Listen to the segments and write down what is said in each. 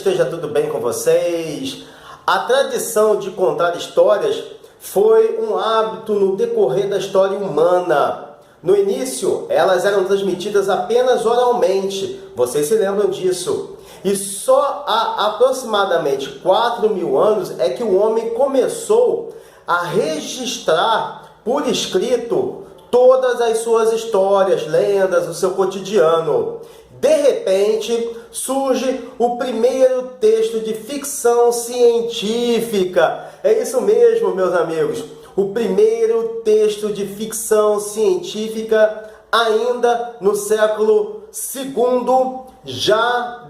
esteja tudo bem com vocês. A tradição de contar histórias foi um hábito no decorrer da história humana. No início, elas eram transmitidas apenas oralmente, vocês se lembram disso. E só há aproximadamente 4.000 anos é que o homem começou a registrar por escrito todas as suas histórias, lendas, o seu cotidiano. De repente, surge o primeiro texto de ficção científica. É isso mesmo, meus amigos. O primeiro texto de ficção científica ainda no século II, já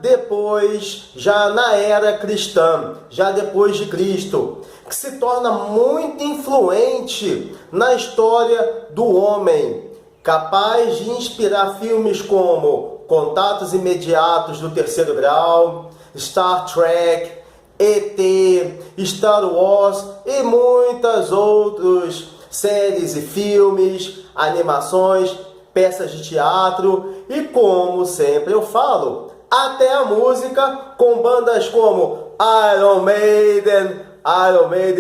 na era cristã, já depois de Cristo, que se torna muito influente na história do homem, capaz de inspirar filmes como Contatos Imediatos do Terceiro Grau, Star Trek, ET, Star Wars e muitas outras séries e filmes, animações, peças de teatro e, como sempre eu falo, até a música com bandas como Iron Maiden,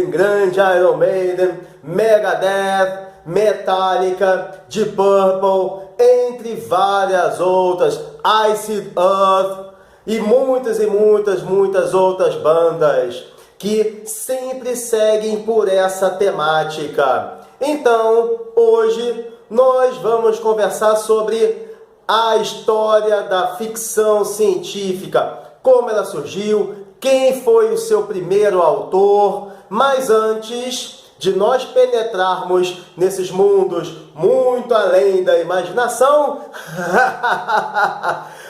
grande Iron Maiden, Megadeth, Metallica, Deep Purple, entre várias outras, Acid Earth e muitas outras bandas que sempre seguem por essa temática. Então, hoje nós vamos conversar sobre a história da ficção científica, como ela surgiu, quem foi o seu primeiro autor, mas antes de nós penetrarmos nesses mundos muito além da imaginação,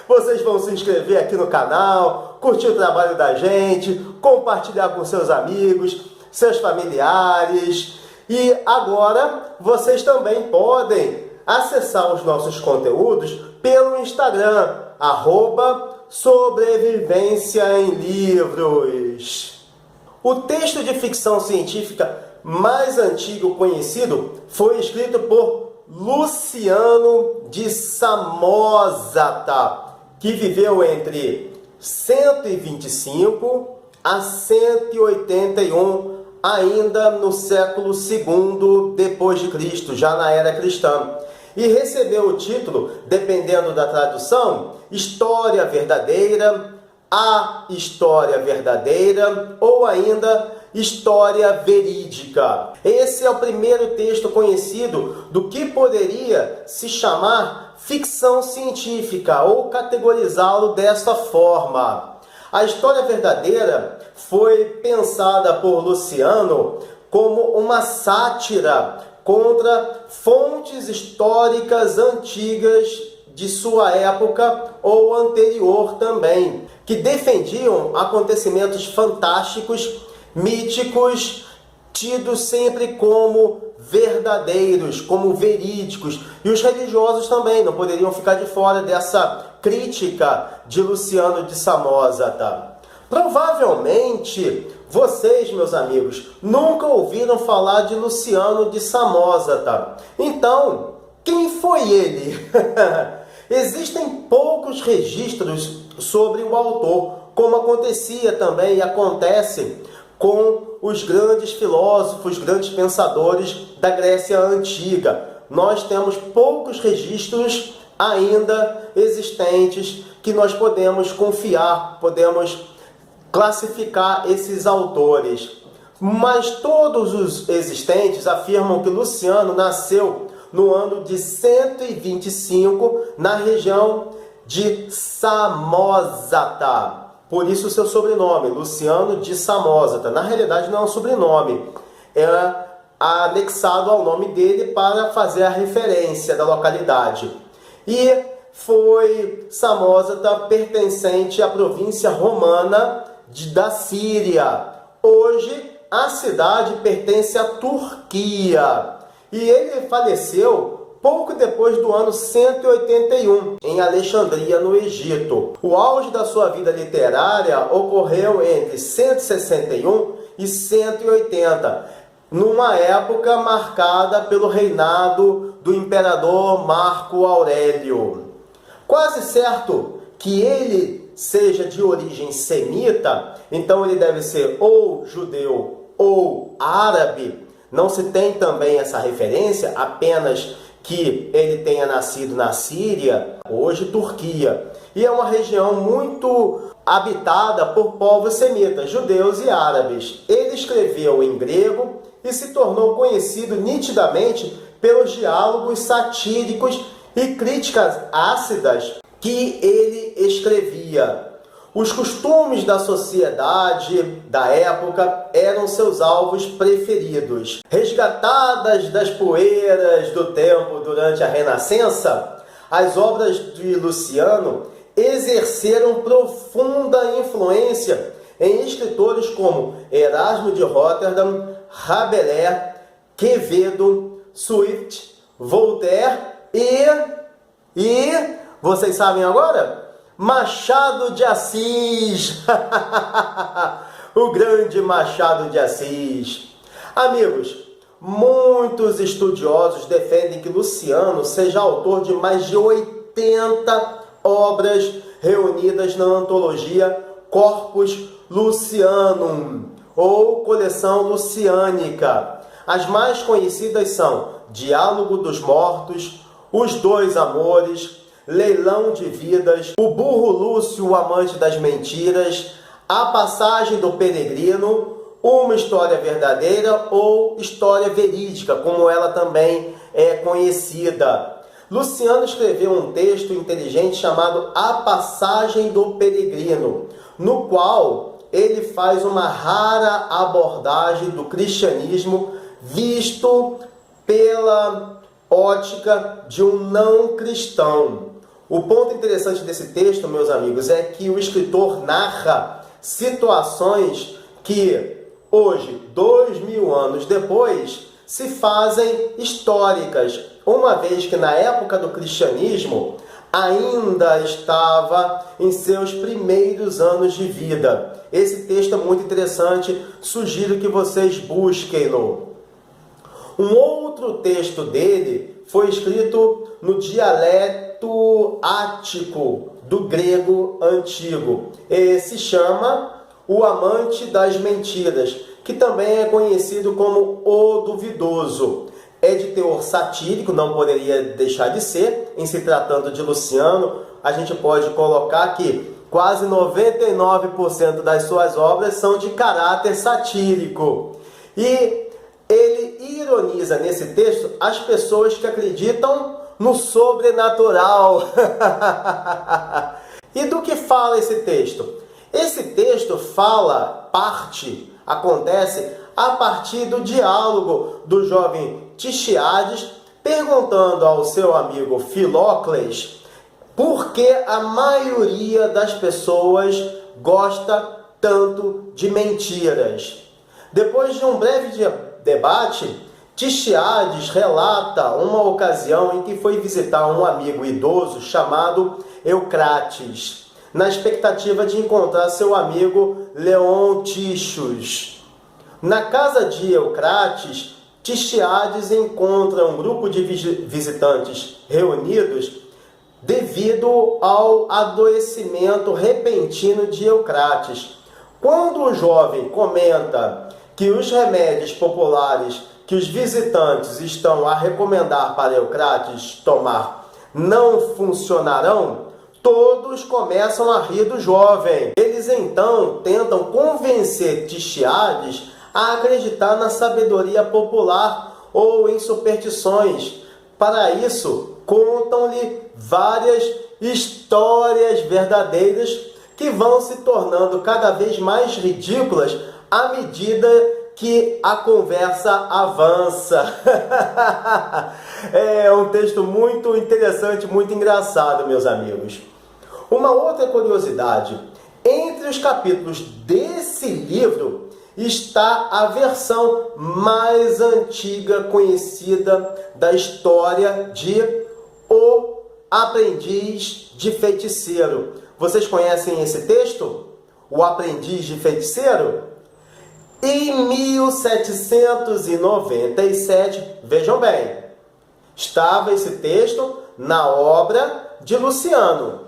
vocês vão se inscrever aqui no canal, curtir o trabalho da gente, compartilhar com seus amigos, seus familiares. E agora vocês também podem acessar os nossos conteúdos pelo Instagram, @sobrevivência em livros. O texto de ficção científica mais antigo conhecido foi escrito por Luciano de Samosata, que viveu entre 125 a 181, ainda no século II depois de Cristo, já na era cristã. E recebeu o título, dependendo da tradução, História Verdadeira, A História Verdadeira ou ainda História Verídica. Esse é o primeiro texto conhecido do que poderia se chamar ficção científica ou categorizá-lo desta forma. A História Verdadeira foi pensada por Luciano como uma sátira contra fontes históricas antigas de sua época ou anterior também, que defendiam acontecimentos fantásticos, míticos, tidos sempre como verdadeiros, como verídicos. E os religiosos também não poderiam ficar de fora dessa crítica de Luciano de Samosata. Provavelmente vocês, meus amigos, nunca ouviram falar de Luciano de Samosata. Então, quem foi ele? Existem poucos registros sobre o autor, como acontecia também e acontece com os grandes filósofos, grandes pensadores da Grécia Antiga. Nós temos poucos registros ainda existentes que nós podemos confiar, podemos classificar esses autores. Mas todos os existentes afirmam que Luciano nasceu no ano de 125 na região de Samosata. Por isso o seu sobrenome, Luciano de Samosata. Na realidade não é um sobrenome, é anexado ao nome dele para fazer a referência da localidade. E foi Samosata pertencente à província romana da Síria. Hoje a cidade pertence à Turquia. E ele faleceu pouco depois do ano 181, em Alexandria, no Egito. O auge da sua vida literária ocorreu entre 161 e 180, numa época marcada pelo reinado do imperador Marco Aurélio. Quase certo que ele seja de origem semita, então ele deve ser ou judeu ou árabe. Não se tem também essa referência, apenas que ele tenha nascido na Síria, hoje Turquia. E é uma região muito habitada por povos semitas, judeus e árabes. Ele escreveu em grego e se tornou conhecido nitidamente pelos diálogos satíricos e críticas ácidas que ele escrevia. Os costumes da sociedade da época eram seus alvos preferidos. Resgatadas das poeiras do tempo durante a Renascença, as obras de Luciano exerceram profunda influência em escritores como Erasmo de Roterdã, Rabelais, Quevedo, Swift, Voltaire e vocês sabem agora? Machado de Assis, o grande Machado de Assis. Amigos, muitos estudiosos defendem que Luciano seja autor de mais de 80 obras reunidas na antologia Corpus Lucianum, ou Coleção Luciânica. As mais conhecidas são Diálogo dos Mortos, Os Dois Amores, Leilão de Vidas, O Burro Lúcio, o Amante das Mentiras, A Passagem do Peregrino, Uma História Verdadeira ou História Verídica, como ela também é conhecida. Luciano escreveu um texto inteligente chamado A Passagem do Peregrino, no qual ele faz uma rara abordagem do cristianismo visto pela ótica de um não cristão. O ponto interessante desse texto, meus amigos, é que o escritor narra situações que hoje, 2000 anos depois, se fazem históricas, uma vez que na época do cristianismo ainda estava em seus primeiros anos de vida. Esse texto é muito interessante, sugiro que vocês busquem-no. Um outro texto dele foi escrito no dialeto ático do grego antigo. Ele se chama O Amante das Mentiras, que também é conhecido como O Duvidoso. É de teor satírico, não poderia deixar de ser. Em se tratando de Luciano, a gente pode colocar que quase 99% das suas obras são de caráter satírico. E ele ironiza nesse texto as pessoas que acreditam no sobrenatural. E do que fala esse texto? Esse texto acontece a partir do diálogo do jovem Tixiades perguntando ao seu amigo Filócles por que a maioria das pessoas gosta tanto de mentiras. Depois de um breve debate, Tixiades relata uma ocasião em que foi visitar um amigo idoso chamado Eucrates, na expectativa de encontrar seu amigo Leontícios. Na casa de Eucrates, Tixiades encontra um grupo de visitantes reunidos devido ao adoecimento repentino de Eucrates. Quando o jovem comenta que os remédios populares que os visitantes estão a recomendar para Eucrates tomar não funcionarão, todos começam a rir do jovem. Eles então tentam convencer Tixiades a acreditar na sabedoria popular ou em superstições. Para isso, contam-lhe várias histórias verdadeiras que vão se tornando cada vez mais ridículas à medida que a conversa avança. É um texto muito interessante, muito engraçado, meus amigos. Uma outra curiosidade: entre os capítulos desse livro está a versão mais antiga conhecida da história de O Aprendiz de Feiticeiro. Vocês conhecem esse texto? O Aprendiz de Feiticeiro? Em 1797, vejam bem, estava esse texto na obra de Luciano.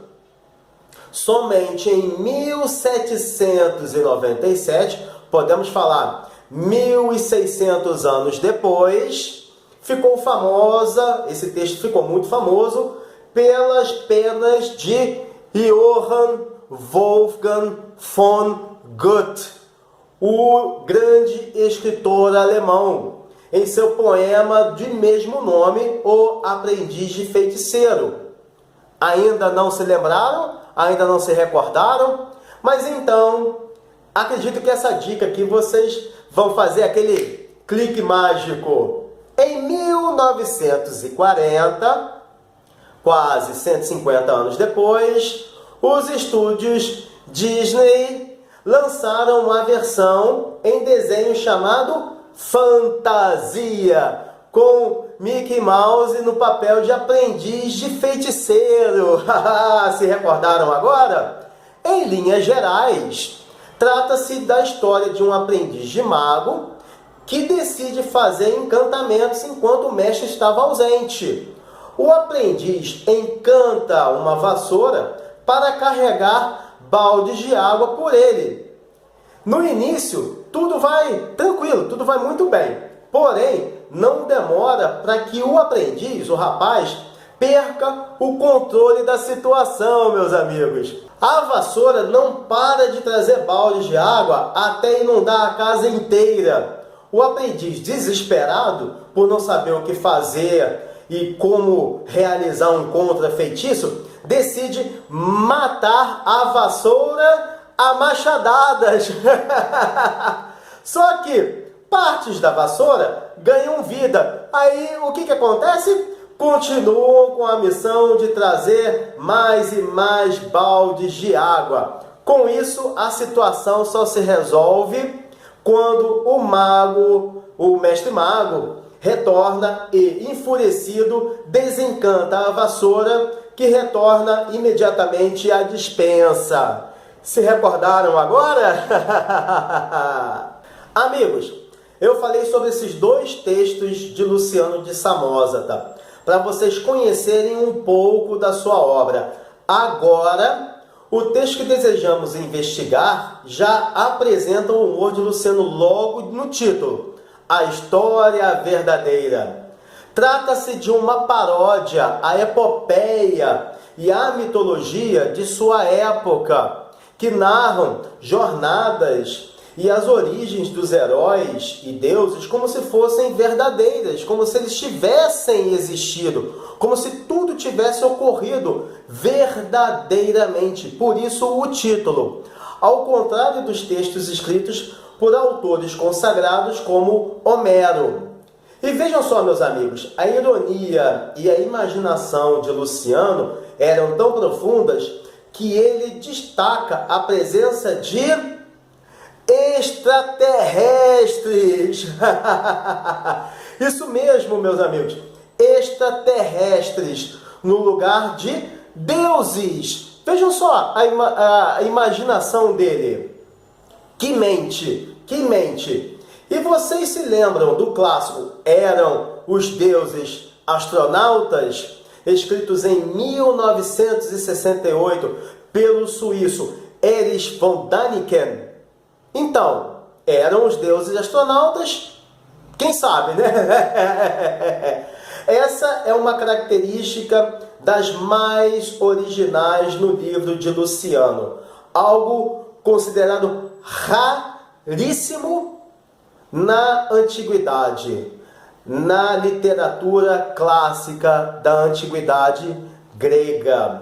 Somente em 1797, podemos falar 1600 anos depois, ficou famosa, esse texto ficou muito famoso, pelas penas de Johann Wolfgang von Goethe, o grande escritor alemão, em seu poema de mesmo nome, O Aprendiz de Feiticeiro. Ainda não se lembraram? Ainda não se recordaram? Mas então, acredito que essa dica aqui vocês vão fazer aquele clique mágico. Em 1940, quase 150 anos depois, os estúdios Disney lançaram uma versão em desenho chamado Fantasia, com Mickey Mouse no papel de aprendiz de feiticeiro. Se recordaram agora? Em linhas gerais, trata-se da história de um aprendiz de mago que decide fazer encantamentos enquanto o mestre estava ausente. O aprendiz encanta uma vassoura para carregar baldes de água por ele. No início, tudo vai tranquilo, tudo vai muito bem. Porém, não demora para que o aprendiz, o rapaz, perca o controle da situação, meus amigos. A vassoura não para de trazer baldes de água até inundar a casa inteira. O aprendiz, desesperado por não saber o que fazer e como realizar um contra-feitiço, decide matar a vassoura a machadadas. Só que partes da vassoura ganham vida. Aí o que acontece? Continuam com a missão de trazer mais e mais baldes de água. Com isso, a situação só se resolve quando o mestre mago, retorna e, enfurecido, desencanta a vassoura, que retorna imediatamente à despensa. Se recordaram agora? Amigos, eu falei sobre esses dois textos de Luciano de Samosata, para vocês conhecerem um pouco da sua obra. Agora, o texto que desejamos investigar já apresenta o humor de Luciano logo no título, A História Verdadeira. Trata-se de uma paródia à epopeia e à mitologia de sua época, que narram jornadas e as origens dos heróis e deuses como se fossem verdadeiras, como se eles tivessem existido, como se tudo tivesse ocorrido verdadeiramente. Por isso o título, ao contrário dos textos escritos por autores consagrados como Homero. E vejam só, meus amigos, a ironia e a imaginação de Luciano eram tão profundas que ele destaca a presença de extraterrestres. Isso mesmo, meus amigos, extraterrestres no lugar de deuses. Vejam só a imaginação dele. Que mente, que mente. E vocês se lembram do clássico Eram os Deuses Astronautas? Escritos em 1968 pelo suíço Erich von Däniken. Então, eram os deuses astronautas? Quem sabe, né? Essa é uma característica das mais originais no livro de Luciano. Algo considerado raríssimo na antiguidade, na literatura clássica da antiguidade grega.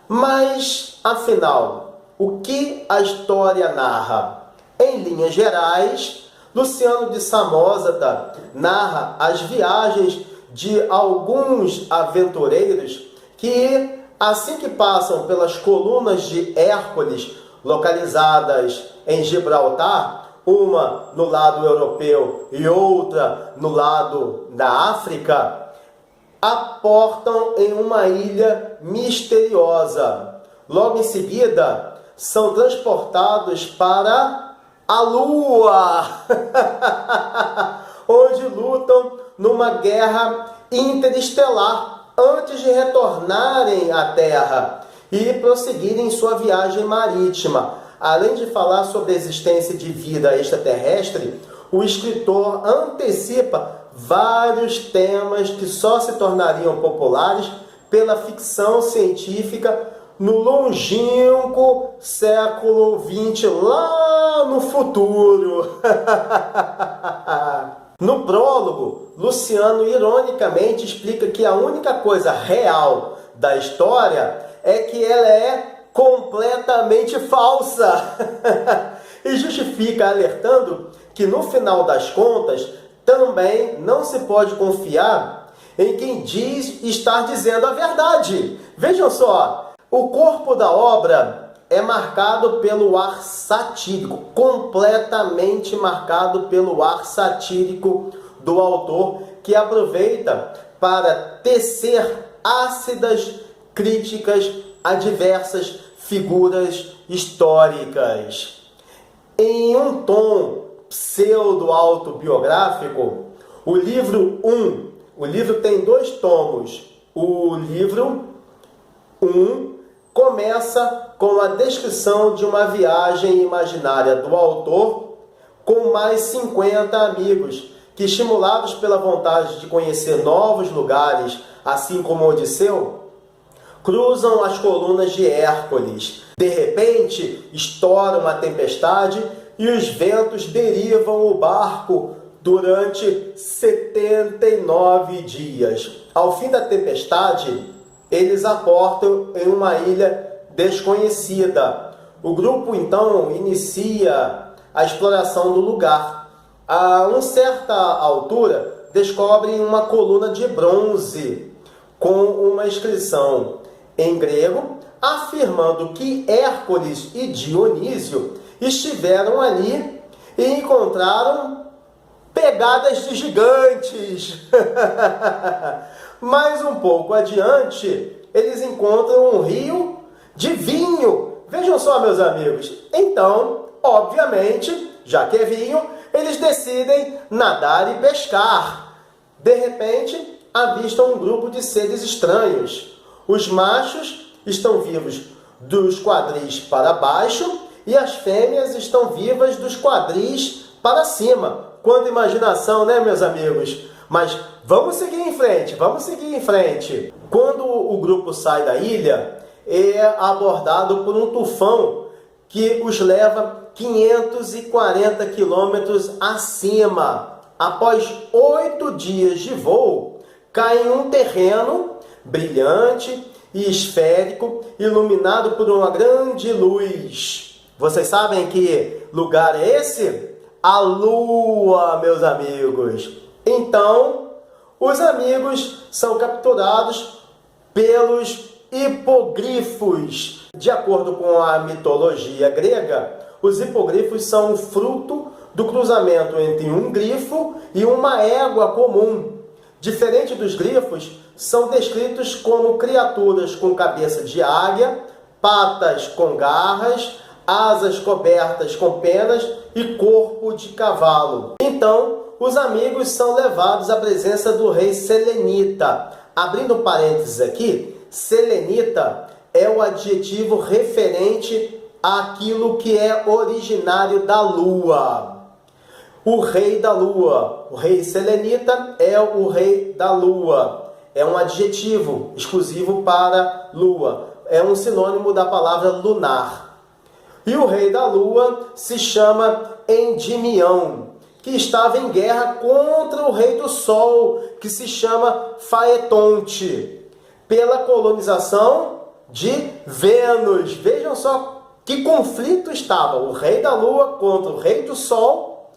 Mas, afinal, o que a história narra? Em linhas gerais, Luciano de Samosata narra as viagens de alguns aventureiros que, assim que passam pelas colunas de Hércules, localizadas em Gibraltar, uma no lado europeu e outra no lado da África, aportam em uma ilha misteriosa. Logo em seguida, são transportados para a Lua, onde lutam numa guerra interestelar antes de retornarem à Terra. e prosseguirem sua viagem marítima. Além de falar sobre a existência de vida extraterrestre, o escritor antecipa vários temas que só se tornariam populares pela ficção científica no longínquo século XX, lá no futuro. No prólogo, Luciano ironicamente explica que a única coisa real da história é que ela é completamente falsa. E justifica alertando que no final das contas também não se pode confiar em quem diz estar dizendo a verdade. Vejam só, o corpo da obra é marcado pelo ar satírico, completamente marcado pelo ar satírico do autor, que aproveita para tecer ácidas críticas a diversas figuras históricas. Em um tom pseudo-autobiográfico, o livro tem 2 tomos. O livro 1 começa com a descrição de uma viagem imaginária do autor com mais 50 amigos, que, estimulados pela vontade de conhecer novos lugares, assim como Odisseu, cruzam as colunas de Hércules. De repente, estoura uma tempestade e os ventos derivam o barco durante 79 dias. Ao fim da tempestade, eles aportam em uma ilha desconhecida. O grupo, então, inicia a exploração do lugar. A uma certa altura, descobrem uma coluna de bronze com uma inscrição em grego, afirmando que Hércules e Dionísio estiveram ali e encontraram pegadas de gigantes. Mais um pouco adiante, eles encontram um rio de vinho. Vejam só, meus amigos. Então, obviamente, já que é vinho, eles decidem nadar e pescar. De repente, avistam um grupo de seres estranhos. Os machos estão vivos dos quadris para baixo e as fêmeas estão vivas dos quadris para cima. Quanta imaginação, né, meus amigos? Mas vamos seguir em frente. Quando o grupo sai da ilha, é abordado por um tufão que os leva 540 quilômetros acima. Após 8 dias de voo, cai em um terreno brilhante e esférico, iluminado por uma grande luz. Vocês sabem que lugar é esse? A Lua, meus amigos. Então, os amigos são capturados pelos hipogrifos. De acordo com a mitologia grega, os hipogrifos são o fruto do cruzamento entre um grifo e uma égua comum. Diferente dos grifos, são descritos como criaturas com cabeça de águia, patas com garras, asas cobertas com penas e corpo de cavalo. Então, os amigos são levados à presença do rei Selenita. Abrindo parênteses aqui, Selenita é o adjetivo referente àquilo que é originário da Lua. O rei da Lua. O rei Selenita é o rei da Lua. É um adjetivo exclusivo para Lua. É um sinônimo da palavra lunar. E o rei da Lua se chama Endimião, que estava em guerra contra o rei do Sol, que se chama Faetonte, pela colonização de Vênus. Vejam só que conflito estava o rei da Lua contra o rei do Sol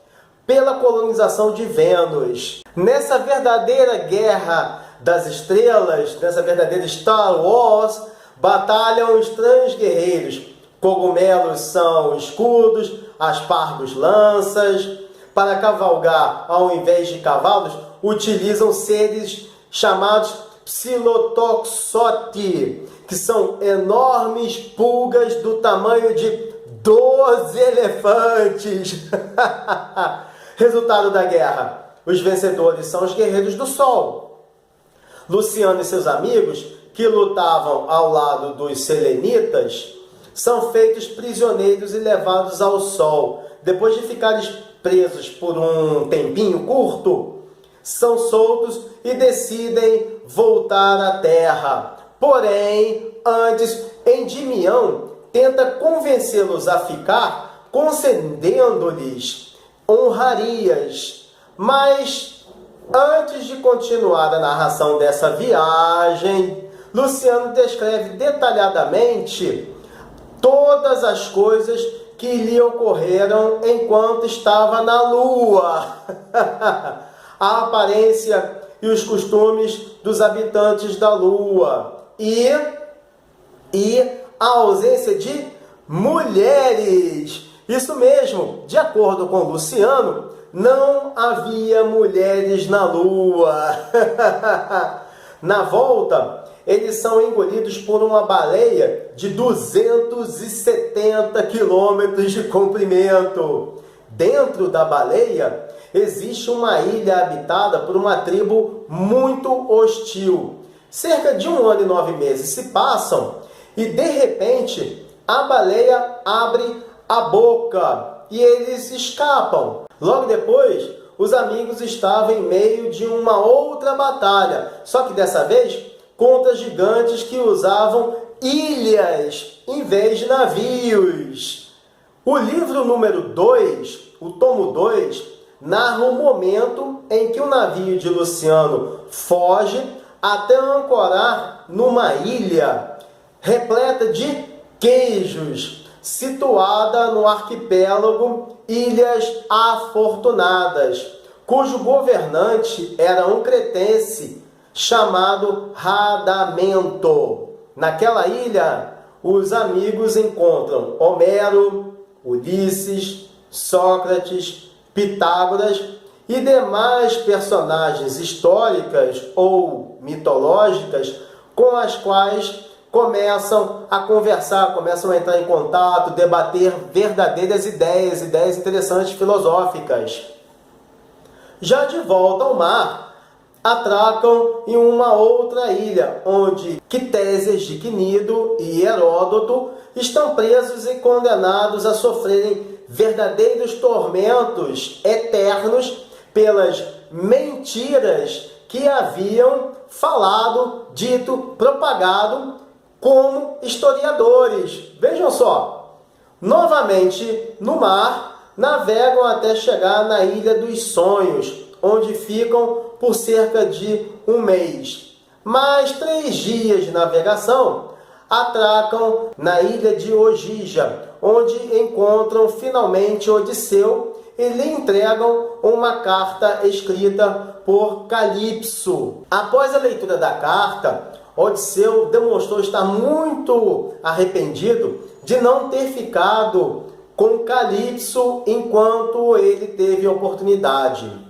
pela colonização de Vênus. Nessa verdadeira guerra das estrelas, nessa verdadeira Star Wars, batalham estranhos guerreiros. Cogumelos são escudos, aspargos lanças. Para cavalgar, ao invés de cavalos, utilizam seres chamados Psilotoxoti, que são enormes pulgas do tamanho de 12 elefantes. Resultado da guerra: os vencedores são os guerreiros do Sol. Luciano e seus amigos, que lutavam ao lado dos selenitas são feitos prisioneiros e levados ao sol. Depois de ficarem presos por um tempinho curto, são soltos e decidem voltar à terra. Porém, antes, Endimião tenta convencê-los a ficar, concedendo-lhes honrarias. Mas, antes de continuar a narração dessa viagem, Luciano descreve detalhadamente todas as coisas que lhe ocorreram enquanto estava na Lua. A aparência e os costumes dos habitantes da Lua e a ausência de mulheres. Isso mesmo, de acordo com Luciano, não havia mulheres na Lua. Na volta, eles são engolidos por uma baleia de 270 quilômetros de comprimento. Dentro da baleia, existe uma ilha habitada por uma tribo muito hostil. Cerca de 1 ano e 9 meses se passam e, de repente, a baleia abre a boca e eles escapam. Logo depois, os amigos estavam em meio de uma outra batalha, só que dessa vez contra gigantes que usavam ilhas em vez de navios. O livro número 2, o tomo 2, narra o momento em que o navio de Luciano foge até ancorar numa ilha repleta de queijos, situada no arquipélago Ilhas Afortunadas, cujo governante era um cretense chamado Radamento. Naquela ilha, os amigos encontram Homero, Ulisses, Sócrates, Pitágoras e demais personagens históricas ou mitológicas com as quais começam a conversar, começam a entrar em contato, debater verdadeiras ideias interessantes filosóficas. Já de volta ao mar, atracam em uma outra ilha, onde Quitésias de Cnido e Heródoto estão presos e condenados a sofrerem verdadeiros tormentos eternos pelas mentiras que haviam falado, dito, propagado como historiadores. Vejam só, novamente no mar, navegam até chegar na Ilha dos Sonhos, onde ficam por cerca de 1 mês. Mais 3 dias de navegação, atracam na ilha de Ogija, onde encontram finalmente Odisseu e lhe entregam uma carta escrita por Calipso. Após a leitura da carta, Odisseu demonstrou estar muito arrependido de não ter ficado com Calipso enquanto ele teve a oportunidade.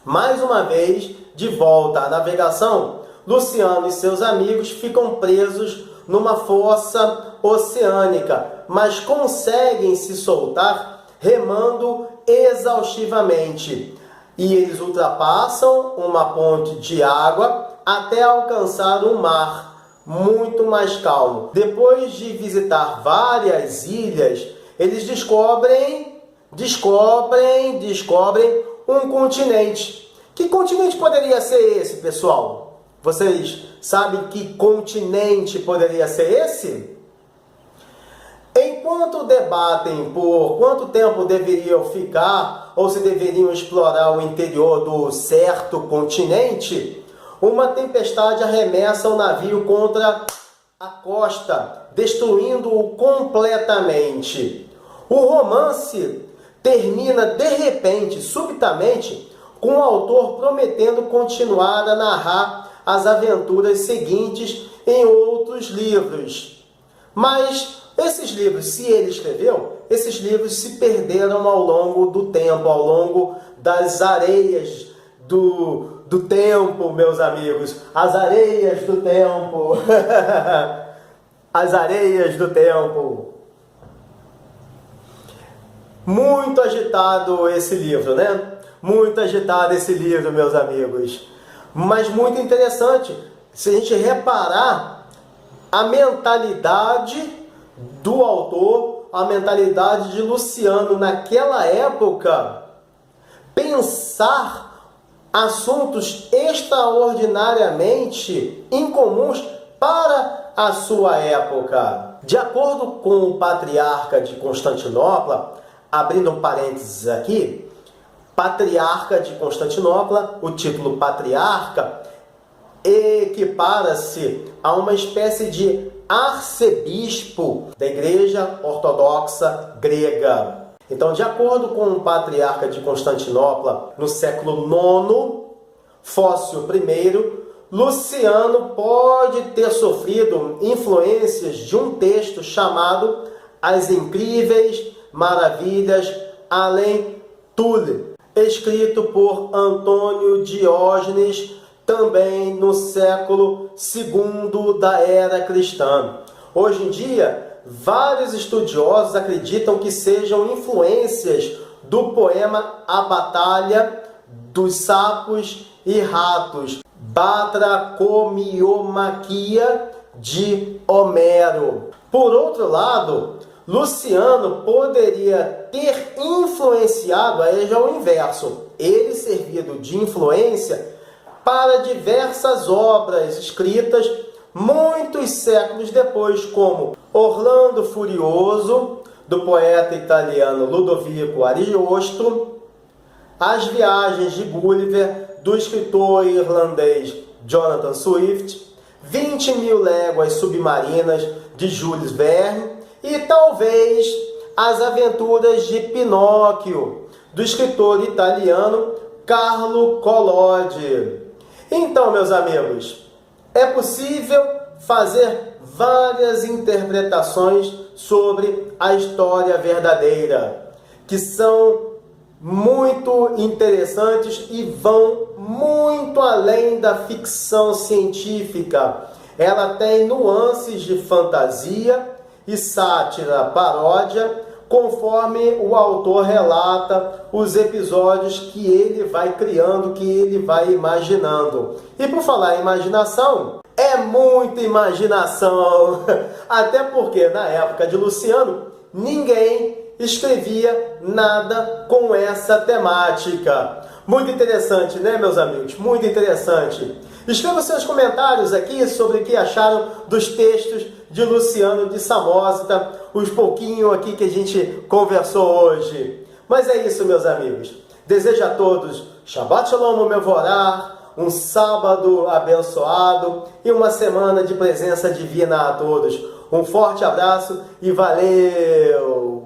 Mais uma vez, de volta à navegação, Luciano e seus amigos ficam presos numa fossa oceânica, mas conseguem se soltar remando exaustivamente. E eles ultrapassam uma ponte de água até alcançar um mar muito mais calmo. Depois de visitar várias ilhas, eles descobrem um continente. Que continente poderia ser esse, pessoal? Vocês sabem que continente poderia ser esse? Enquanto debatem por quanto tempo deveriam ficar ou se deveriam explorar o interior do certo continente, uma tempestade arremessa o navio contra a costa, destruindo-o completamente. O romance termina de repente, subitamente, com o autor prometendo continuar a narrar as aventuras seguintes em outros livros. Mas esses livros, se ele escreveu, esses livros se perderam ao longo do tempo, ao longo das areias do tempo, meus amigos. As areias do tempo. As areias do tempo. Muito agitado esse livro, né? Muito agitado esse livro, meus amigos. Mas muito interessante. se a gente reparar a mentalidade do autor, a mentalidade de Luciano naquela época, pensar assuntos extraordinariamente incomuns para a sua época. De acordo com o patriarca de Constantinopla, abrindo um parênteses aqui, patriarca de Constantinopla, o título patriarca equipara-se a uma espécie de arcebispo da Igreja Ortodoxa Grega. Então, de acordo com o patriarca de Constantinopla, no século IX, Fócio I, Luciano pode ter sofrido influências de um texto chamado As Incríveis Maravilhas Além Thule, escrito por Antônio Diógenes, também no século II da era cristã. Hoje em dia, vários estudiosos acreditam que sejam influências do poema A Batalha dos Sapos e Ratos, Batracomiomaquia, de Homero. Por outro lado, Luciano poderia ter influenciado, aí já o inverso, ele servido de influência para diversas obras escritas muitos séculos depois, como Orlando Furioso, do poeta italiano Ludovico Ariosto, As Viagens de Gulliver, do escritor irlandês Jonathan Swift, 20.000 Léguas Submarinas, de Jules Verne, e talvez As Aventuras de Pinóquio, do escritor italiano Carlo Collodi. Então, meus amigos, é possível fazer várias interpretações sobre a história verdadeira, que são muito interessantes e vão muito além da ficção científica. Ela tem nuances de fantasia e sátira, paródia, conforme o autor relata os episódios que ele vai criando, que ele vai imaginando. E por falar em imaginação, é muita imaginação, até porque na época de Luciano, ninguém escrevia nada com essa temática. Muito interessante, né, meus amigos? Muito interessante. Escreva seus comentários aqui sobre o que acharam dos textos de Luciano de Samosata, os pouquinho aqui que a gente conversou hoje. Mas é isso, meus amigos. Desejo a todos Shabbat Shalom Mevorach, um sábado abençoado e uma semana de presença divina a todos. Um forte abraço e valeu!